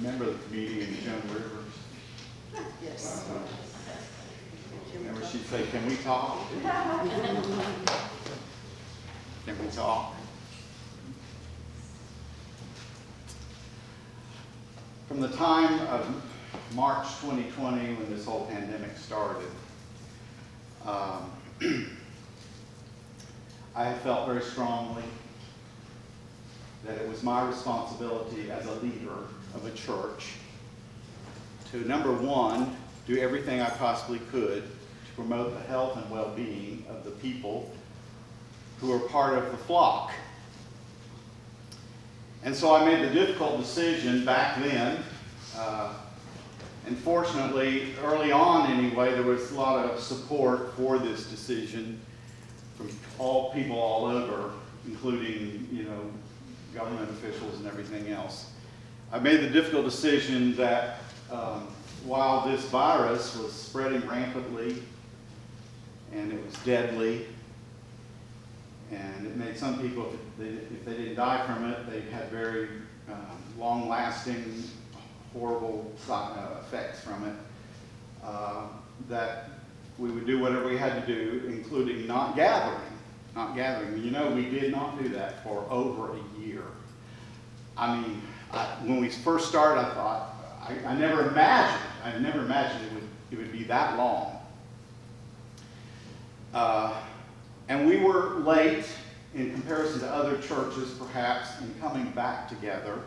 Remember the comedian Joan Rivers? Yes. Remember she'd say, "Can we talk? Can we talk?" From the time of March 2020, when this whole pandemic started, I have felt very strongly that it was my responsibility as a leader of a church to, number one, do everything I possibly could to promote the health and well-being of the people who are part of the flock. And so I made the difficult decision back then, and fortunately, early on anyway, there was a lot of support for this decision from all people all over, including, government officials and everything else. I made the difficult decision that while this virus was spreading rampantly and it was deadly, and it made some people, if they didn't die from it, they had very long-lasting, horrible effects from it, that we would do whatever we had to do, including not gathering. We did not do that for over a year. I mean, when we first started, I thought, I never imagined it would be that long. And we were late in comparison to other churches, perhaps, in coming back together.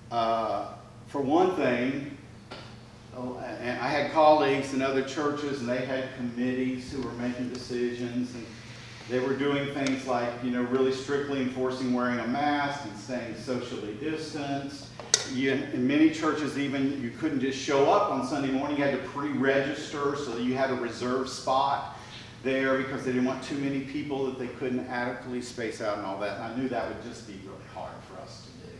For one thing, and I had colleagues in other churches, and they had committees who were making decisions, and they were doing things like, really strictly enforcing wearing a mask and staying socially distanced. In many churches, even, you couldn't just show up on Sunday morning. You had to pre-register so that you had a reserved spot there because they didn't want too many people that they couldn't adequately space out and all that. And I knew that would just be really hard for us to do.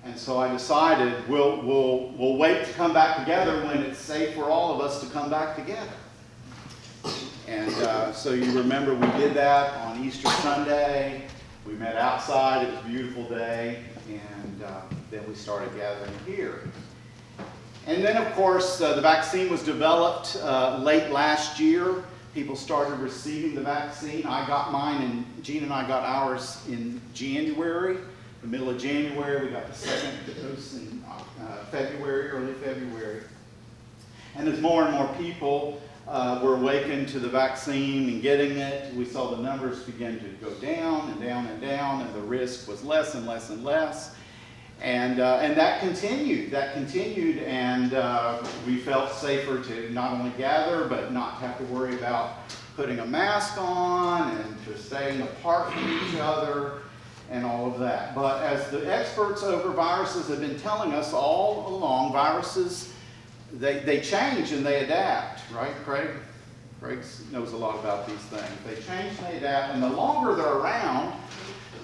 And so I decided we'll wait to come back together when it's safe for all of us to come back together. And so you remember we did that on Easter Sunday. We met outside. It was a beautiful day. And then we started gathering here. And then, of course, the vaccine was developed late last year. People started receiving the vaccine. I got mine, and Gene and I got ours in January. The middle of January, we got the second dose in February, early February. And as more and more people were awakened to the vaccine and getting it, we saw the numbers begin to go down and down and down, and the risk was less and less and less. And that continued, and we felt safer to not only gather, but not have to worry about putting a mask on and to staying apart from each other and all of that. But as the experts over viruses have been telling us all along, viruses, they change and they adapt, right, Craig? Craig knows a lot about these things. They change and they adapt, and the longer they're around,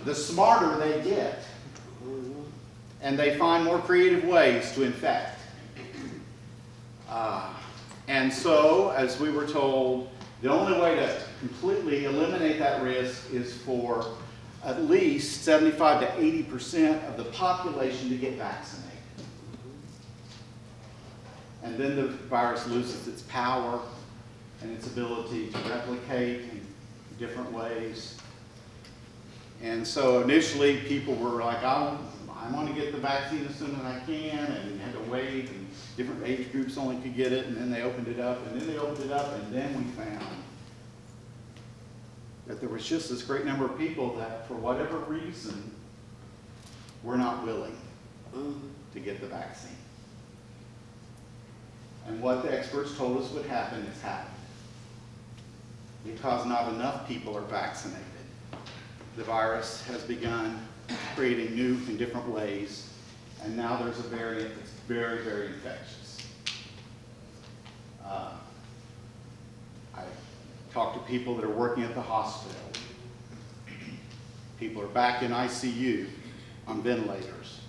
the smarter they get. And they find more creative ways to infect. And so, as we were told, the only way to completely eliminate that risk is for at least 75 to 80% of the population to get vaccinated. And then the virus loses its power and its ability to replicate in different ways. And so initially people were like, I want to get the vaccine as soon as I can, and had to wait, and different age groups only could get it, and then they opened it up, and then they opened it up, and then we found that there was just this great number of people that, for whatever reason, were not willing to get the vaccine. And what the experts told us would happen has happened. Because not enough people are vaccinated, the virus has begun creating new and different ways, and now there's a variant that's very, very infectious. I talk to people that are working at the hospital. People are back in ICU on ventilators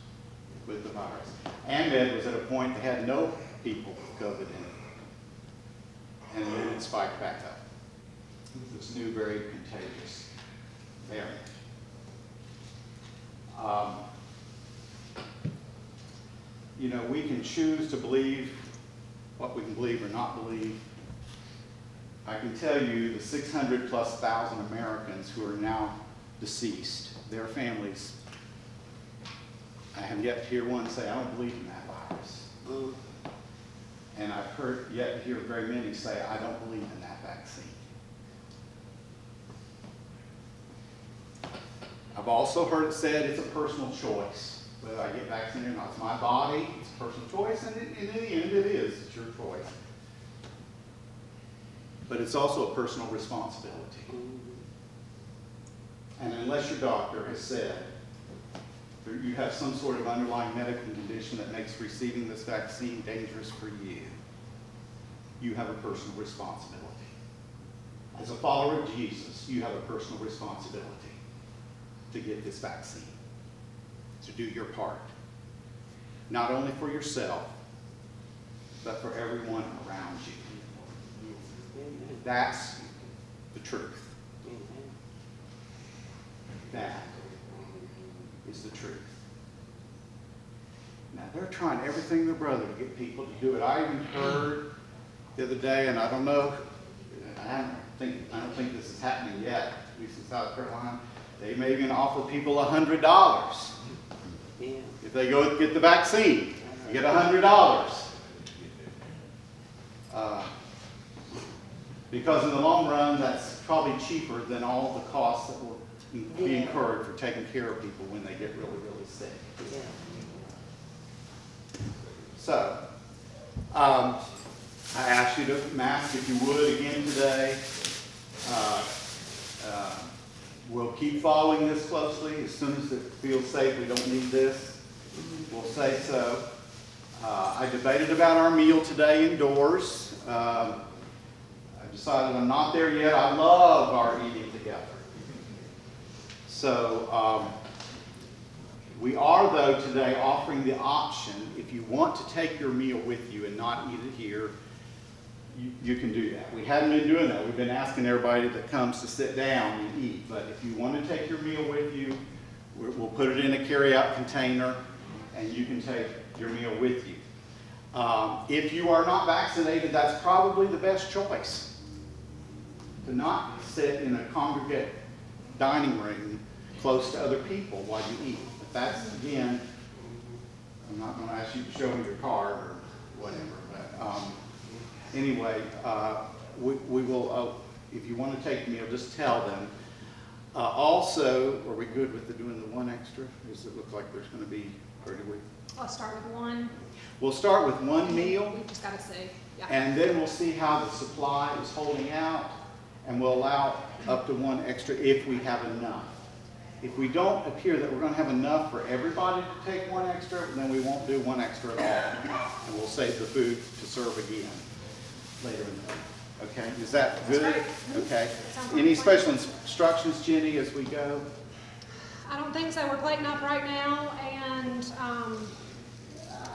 with the virus. AMED was at a point they had no people with COVID in it, and then it spiked back up with this new, very contagious variant. you know, we can choose to believe what we can believe or not believe. I can tell you the 600,000+ Americans who are now deceased, their families, I have yet to hear one say, I don't believe in that virus. And I've yet to hear very many say, I don't believe in that vaccine. I've also heard it said it's a personal choice, whether I get vaccinated or not. It's my body, it's a personal choice, and in the end it is, it's your choice. But it's also a personal responsibility. And unless your doctor has said that you have some sort of underlying medical condition that makes receiving this vaccine dangerous for you, you have a personal responsibility. As a follower of Jesus, you have a personal responsibility to get this vaccine, to do your part. Not only for yourself, but for everyone around you. That's the truth. That is the truth. Now, they're trying everything in their brother to get people to do it. I even heard the other day, and I don't know, I don't think this is happening yet, at least in South Carolina. They may even offer people $100 if they go get the vaccine. You get $100. Because in the long run, that's probably cheaper than all the costs that will be incurred for taking care of people when they get really, really sick. So, I ask you to mask if you would again today. We'll keep following this closely. As soon as it feels safe, we don't need this, we'll say so. I debated about our meal today indoors. I decided I'm not there yet. I love our eating together. So we are, though, today offering the option, if you want to take your meal with you and not eat it here, you can do that. We haven't been doing that. We've been asking everybody that comes to sit down and eat. But if you want to take your meal with you, we'll put it in a carry-out container, and you can take your meal with you. If you are not vaccinated, that's probably the best choice, to not sit in a congregate dining room close to other people while you eat. But that's, again, I'm not going to ask you to show me your card or whatever. But anyway, we will, if you want to take the meal, just tell them. Also, are we good with doing the one extra? Does it look like there's going to be, or do we? I'll start with one. We'll start with one meal. We just got to see. Yeah. And then we'll see how the supply is holding out, and we'll allow up to one extra if we have enough. If we don't appear that we're going to have enough for everybody to take one extra, then we won't do one extra at all. And we'll save the food to serve again later in the day. Okay, is that good? That's great. Okay. Sounds like Any a plan. special instructions, Jenny, as we go? I don't think so. We're plating up right now, and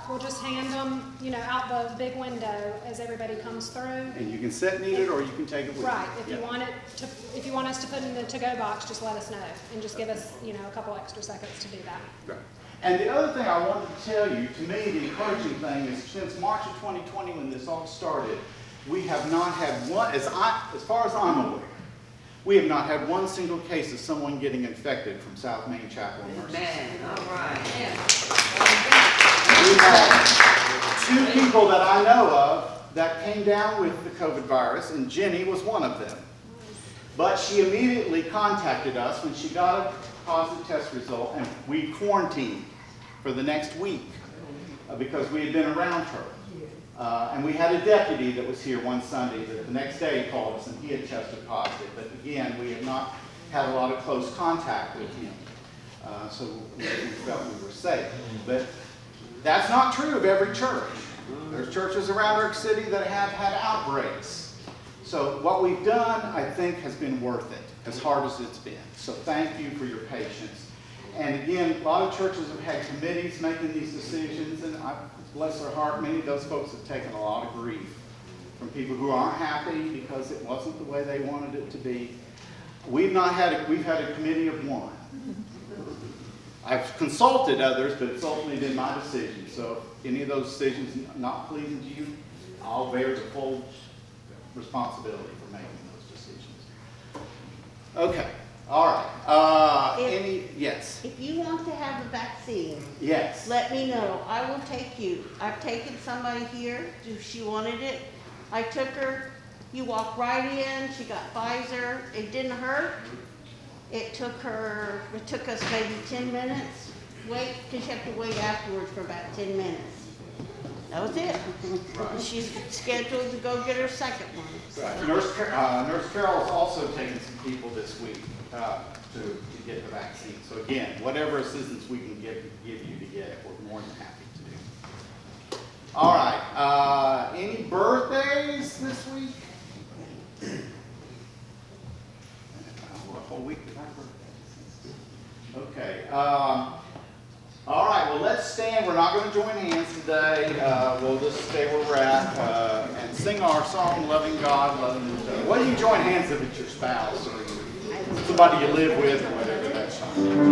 we'll just hand them, out the big window as everybody comes through. And you can sit and eat it, or you can take it with you. Right. If Yeah. you want us to put it in the to-go box, just let us know, and just give us, a couple extra seconds to do that. Right. And the other thing I wanted to tell you, to me, the encouraging thing is since March of 2020, when this all started, we have not had one, as far as I'm aware, we have not had one single case of someone getting infected from South Main Chapel and Mercy. All right. We have 2 people that I know of that came down with the COVID virus, and Jenny was one of them. But she immediately contacted us when she got a positive test result, and we quarantined for the next week because we had been around her. And we had a deputy that was here one Sunday that the next day he called us, and he had tested positive. But again, we had not had a lot of close contact with him. So we felt we were safe. But that's not true of every church. There's churches around our city that have had outbreaks. So what we've done, I think, has been worth it, as hard as it's been. So thank you for your patience. And again, a lot of churches have had committees making these decisions, and bless their heart, many of those folks have taken a lot of grief from people who aren't happy because it wasn't the way they wanted it to be. We've had a committee of 1. I've consulted others, but it's ultimately been my decision. So if any of those decisions not pleasing to you, I'll bear the full responsibility for making those decisions. Okay, all right. Yes, If you want to have a vaccine, yes. let me know. I will take you. I've taken somebody here, she wanted it. I took her, you walk right in, she got Pfizer. It didn't hurt. It took us maybe 10 minutes. Wait, because you have to wait afterwards for about 10 minutes. That was it. Right. She's scheduled to go get her second one. Right. Nurse Carol has also taken some people this week to get the vaccine. So again, whatever assistance we can give you to get it, we're more than happy to do. All right. Any birthdays this week? A whole week without birthdays. Okay. All right. Well, let's stand. We're not going to join hands today. We'll just stay where we're at and sing our song, "Loving God, Loving Each Other." Whether you join hands if it's your spouse or somebody you live with or whatever, that's fine.